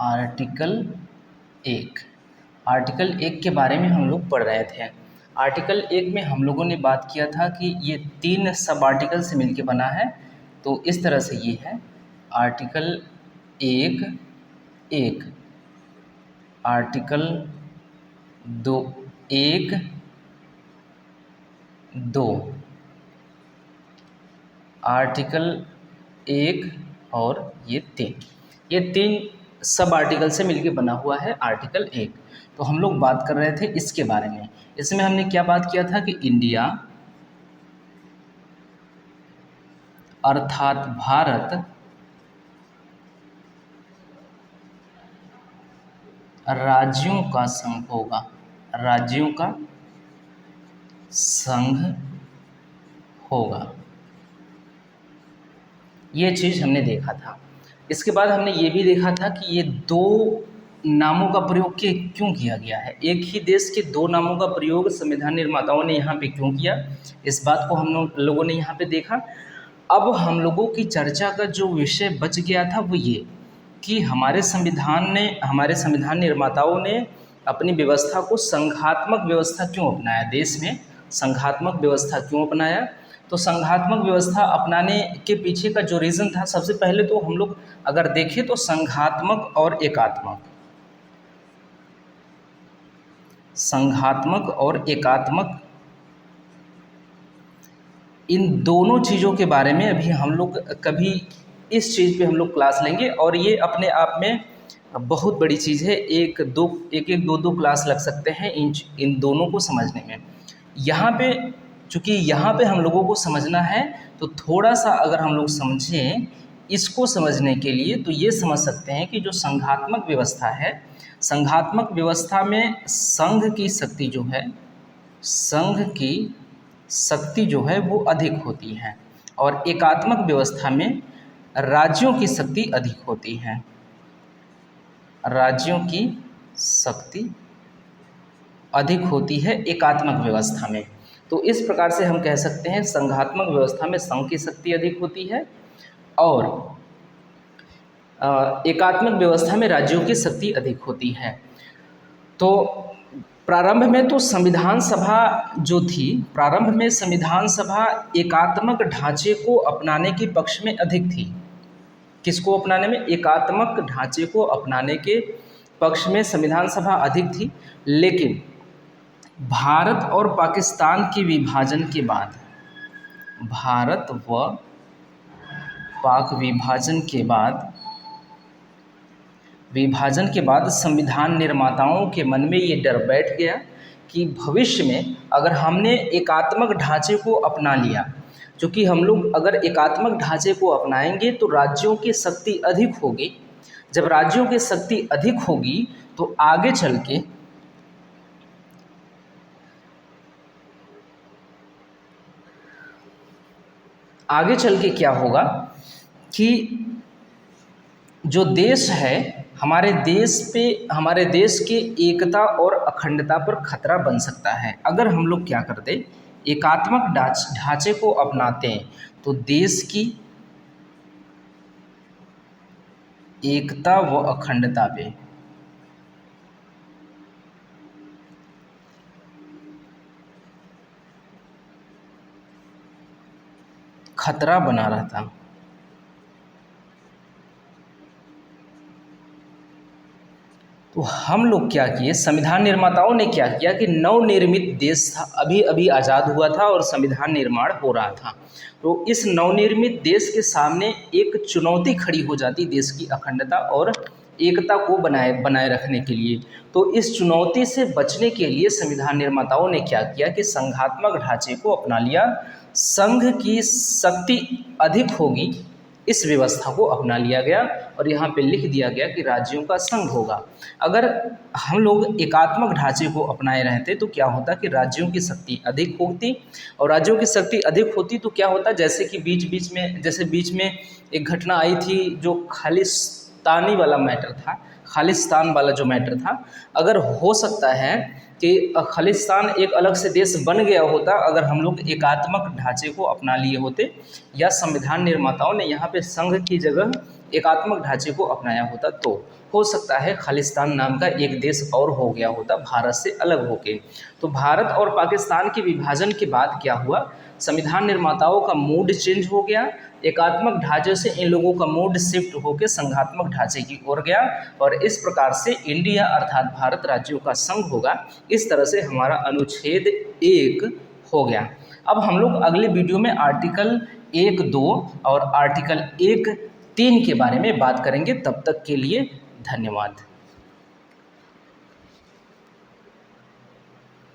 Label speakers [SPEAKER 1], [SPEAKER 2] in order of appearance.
[SPEAKER 1] Article 1। Article 1 के बारे में हम लोग पढ़ रहे थे। आर्टिकल 1 में हम लोगों ने बात किया था कि ये 3 सब आर्टिकल से मिलके बना है। तो इस तरह से ये है आर्टिकल 1 1, आर्टिकल 2 1 2, आर्टिकल 1 और ये 3 सब आर्टिकल से मिलके बना हुआ है आर्टिकल 1। तो हम लोग बात कर रहे थे इसके बारे में। इसमें हमने क्या बात किया था कि इंडिया अर्थात भारत राज्यों का संघ होगा, राज्यों का संघ होगा। ये चीज़ हमने देखा था। इसके बाद हमने ये भी देखा था कि ये 2 नामों का प्रयोग क्यों किया गया है। एक ही देश के 2 नामों का प्रयोग संविधान निर्माताओं ने यहाँ पे क्यों किया, इस बात को हम लोगों ने यहाँ पे देखा। अब हम लोगों की चर्चा का जो विषय बच गया था वो ये कि हमारे संविधान निर्माताओं ने अपनी व्यवस्था को संघात्मक व्यवस्था क्यों अपनाया, देश में संघात्मक व्यवस्था क्यों अपनाया। तो संघात्मक व्यवस्था अपनाने के पीछे का जो रीज़न था, सबसे पहले तो हम लोग अगर देखें तो संघात्मक और एकात्मक इन दोनों चीज़ों के बारे में अभी हम लोग कभी इस चीज़ पे हम लोग क्लास लेंगे और ये अपने आप में बहुत बड़ी चीज़ है। एक दो क्लास लग सकते हैं इन दोनों को समझने में। चूँकि यहाँ पे हम लोगों को समझना है तो थोड़ा सा अगर हम लोग समझें इसको समझने के लिए तो ये समझ सकते हैं कि जो संघात्मक व्यवस्था है, संघात्मक व्यवस्था में संघ की शक्ति जो है वो अधिक होती है और एकात्मक व्यवस्था में राज्यों की शक्ति अधिक होती है, राज्यों की शक्ति अधिक होती है एकात्मक व्यवस्था में। तो इस प्रकार से हम कह सकते हैं संघात्मक व्यवस्था में संघ की शक्ति अधिक होती है और एकात्मक व्यवस्था में राज्यों की शक्ति अधिक होती है। तो प्रारंभ में तो संविधान सभा जो थी, प्रारंभ में संविधान सभा एकात्मक ढांचे को अपनाने के पक्ष में अधिक थी। किसको अपनाने में? एकात्मक ढांचे को अपनाने के पक्ष में संविधान सभा अधिक थी। लेकिन भारत और पाकिस्तान के विभाजन के बाद, भारत व पाक विभाजन के बाद संविधान निर्माताओं के मन में ये डर बैठ गया कि भविष्य में अगर हमने एकात्मक ढांचे को अपना लिया, क्योंकि हम लोग अगर एकात्मक ढांचे को अपनाएंगे तो राज्यों की शक्ति अधिक होगी। जब राज्यों की शक्ति अधिक होगी तो आगे चल के क्या होगा कि जो देश है, हमारे देश के एकता और अखंडता पर खतरा बन सकता है। अगर हम लोग क्या करते, एकात्मक ढांचे को अपनाते हैं तो देश की एकता व अखंडता पे खतरा बना रहता। तो हम लोग क्या किए, संविधान निर्माताओं ने क्या किया कि नवनिर्मित देश था, अभी अभी आज़ाद हुआ था और संविधान निर्माण हो रहा था। तो इस नवनिर्मित देश के सामने एक चुनौती खड़ी हो जाती देश की अखंडता और एकता को बनाए रखने के लिए। तो इस चुनौती से बचने के लिए संविधान निर्माताओं ने क्या किया कि संघात्मक ढांचे को अपना लिया। संघ की शक्ति अधिक होगी इस व्यवस्था को अपना लिया गया और यहाँ पे लिख दिया गया कि राज्यों का संघ होगा। अगर हम लोग एकात्मक ढांचे को अपनाए रहते तो क्या होता कि राज्यों की शक्ति अधिक होती, और राज्यों की शक्ति अधिक होती तो क्या होता, जैसे कि बीच में एक घटना आई थी जो खालिस्तानी वाला मैटर था, खालिस्तान वाला जो मैटर था। अगर हो सकता है कि खालिस्तान एक अलग से देश बन गया होता अगर हम लोग एकात्मक ढांचे को अपना लिए होते, या संविधान निर्माताओं ने यहाँ पे संघ की जगह एकात्मक ढांचे को अपनाया होता तो हो सकता है खालिस्तान नाम का एक देश और हो गया होता भारत से अलग होके। तो भारत और पाकिस्तान के विभाजन के बाद क्या हुआ, संविधान निर्माताओं का मूड चेंज हो गया, एकात्मक ढांचे से इन लोगों का मूड शिफ्ट होकर संघात्मक ढांचे की ओर गया और इस प्रकार से इंडिया अर्थात भारत राज्यों का संघ होगा। इस तरह से हमारा अनुच्छेद 1 हो गया। अब हम लोग अगले वीडियो में आर्टिकल 1, 2 और आर्टिकल 1, 3 के बारे में बात करेंगे। तब तक के लिए धन्यवाद।